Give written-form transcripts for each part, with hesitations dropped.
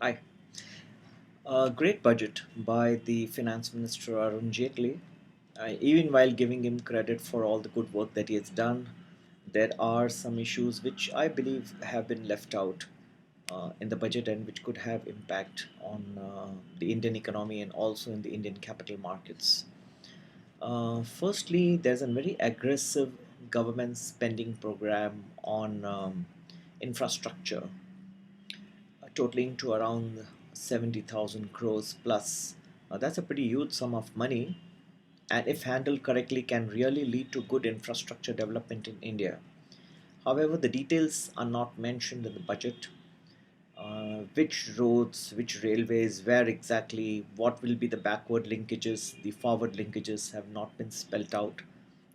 Hi. A great budget by the Finance Minister Arun Jaitley. Even while giving him credit for all the good work that he has done, there are some issues which I believe have been left out in the budget and which could have impact on the Indian economy and also in the Indian capital markets. Firstly, there's a very aggressive government spending program on infrastructure totaling to around 70,000 crores plus. That's a pretty huge sum of money, and if handled correctly, can really lead to good infrastructure development in India. However, the details are not mentioned in the budget. Which roads, which railways, where exactly, what will be the backward linkages, the forward linkages have not been spelled out.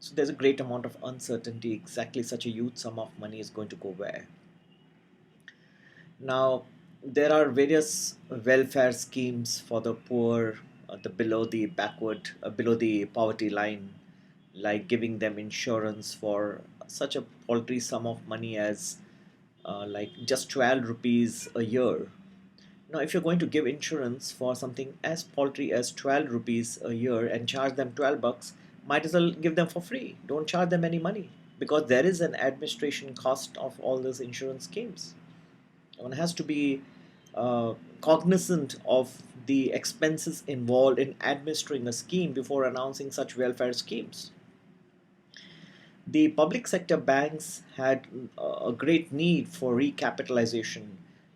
So there's a great amount of uncertainty exactly such a huge sum of money is going to go where. Now, there are various welfare schemes for the poor, the below the backward, below the poverty line, like giving them insurance for such a paltry sum of money as like just 12 rupees a year. Now, if you're going to give insurance for something as paltry as 12 rupees a year and charge them 12 bucks, might as well give them for free. Don't charge them any money because there is an administration cost of all those insurance schemes. One has to be cognizant of the expenses involved in administering a scheme before announcing such welfare schemes. The public sector banks had a great need for recapitalization.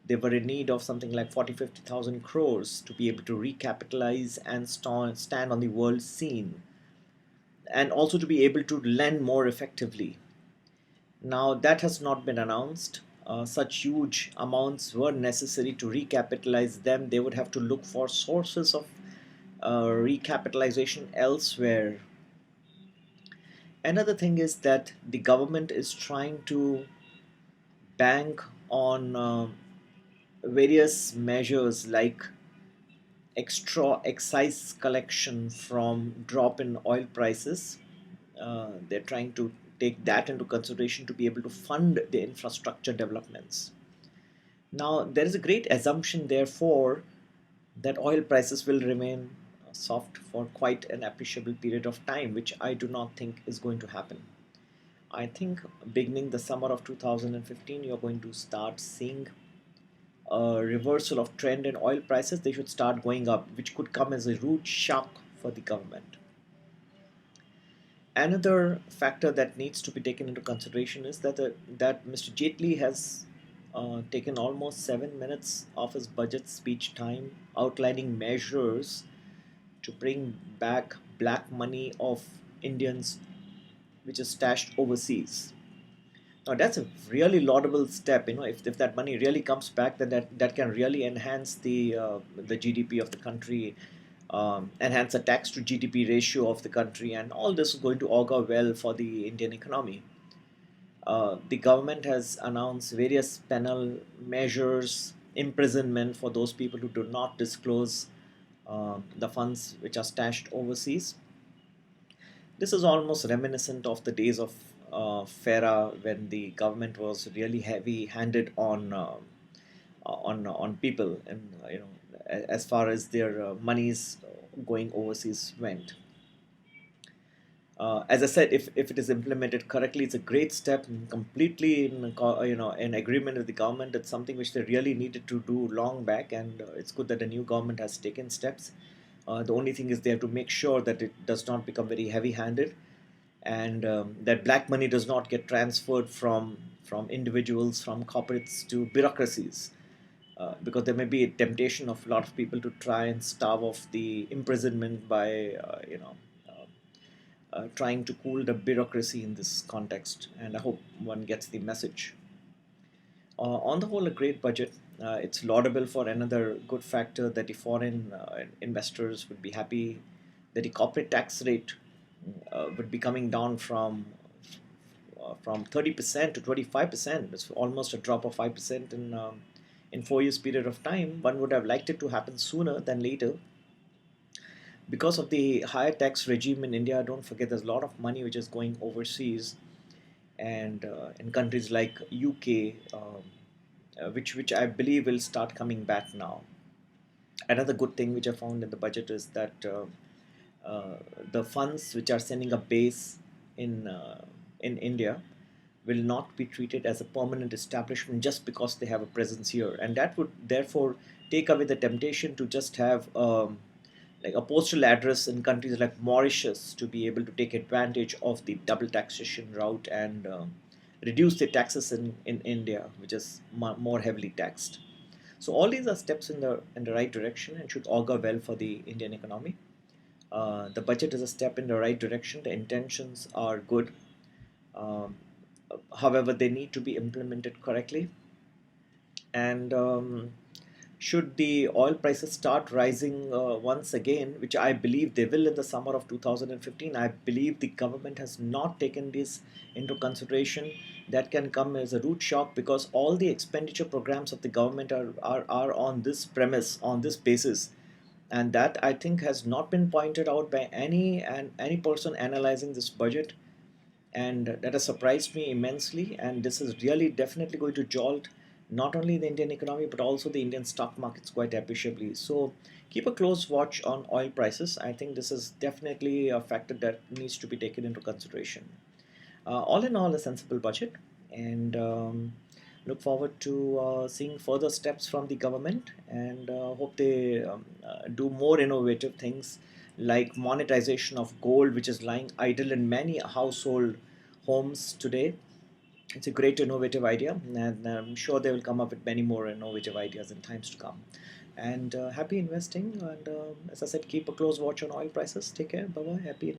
They were in need of something like 40, 50,000 crores to be able to recapitalize and stand on the world scene and also to be able to lend more effectively. Now, that has not been announced. Such huge amounts were necessary to recapitalize them. They would have to look for sources of recapitalization elsewhere. Another thing is that the government is trying to bank on various measures like extra excise collection from drop in oil prices. They're trying to take that into consideration to be able to fund the infrastructure developments. Now, there is a great assumption, therefore, that oil prices will remain soft for quite an appreciable period of time, which I do not think is going to happen. I think beginning the summer of 2015, you're going to start seeing a reversal of trend in oil prices. They should start going up, which could come as a rude shock for the government. Another factor that needs to be taken into consideration is that Mr. Jaitley has taken almost 7 minutes of his budget speech time outlining measures to bring back black money of Indians which is stashed overseas. Now that's a really laudable step. If that money really comes back, then that can really enhance the GDP of the country, enhance the tax to GDP ratio of the country, and all this is going to augur well for the Indian economy. The government has announced various penal measures, imprisonment for those people who do not disclose the funds which are stashed overseas. This is almost reminiscent of the days of FERA when the government was really heavy-handed on people, and as far as their monies going overseas went. As I said, if it is implemented correctly, it's a great step, and completely in agreement with the government. It's something which they really needed to do long back, and it's good that the new government has taken steps. The only thing is they have to make sure that it does not become very heavy-handed, and that black money does not get transferred from individuals, from corporates to bureaucracies. Because there may be a temptation of a lot of people to try and starve off the imprisonment by trying to cool the bureaucracy in this context, and I hope one gets the message. On the whole, a great budget. It's laudable for another good factor that the foreign investors would be happy, that the corporate tax rate would be coming down from 30% to 25%. It's almost a drop of 5% in 4 years period of time. One would have liked it to happen sooner than later. Because of the higher tax regime in India, don't forget there's a lot of money which is going overseas, and in countries like UK. which I believe will start coming back now. Another good thing which I found in the budget is that uh, the funds which are sending a base in India will not be treated as a permanent establishment just because they have a presence here, and that would therefore take away the temptation to just have like a postal address in countries like Mauritius to be able to take advantage of the double taxation route and reduce the taxes in India, which is more heavily taxed. So all these are steps in the right direction and should augur well for the Indian economy. The budget is a step in the right direction. The intentions are good. Um, However, they need to be implemented correctly. And should the oil prices start rising once again, which I believe they will in the summer of 2015, I believe the government has not taken this into consideration. That can come as a root shock because all the expenditure programs of the government are on this premise, on this basis. And that I think has not been pointed out by any person analyzing this budget, and that has surprised me immensely. And this is really definitely going to jolt not only the Indian economy but also the Indian stock markets quite appreciably. So keep a close watch on oil prices. I think this is definitely a factor that needs to be taken into consideration. All in all, a sensible budget, and look forward to seeing further steps from the government, and hope they do more innovative things like monetization of gold, which is lying idle in many household homes today. It's a great innovative idea, and I'm sure they will come up with many more innovative ideas in times to come. And happy investing. And as I said, keep a close watch on oil prices. Take care. Bye bye. Happy.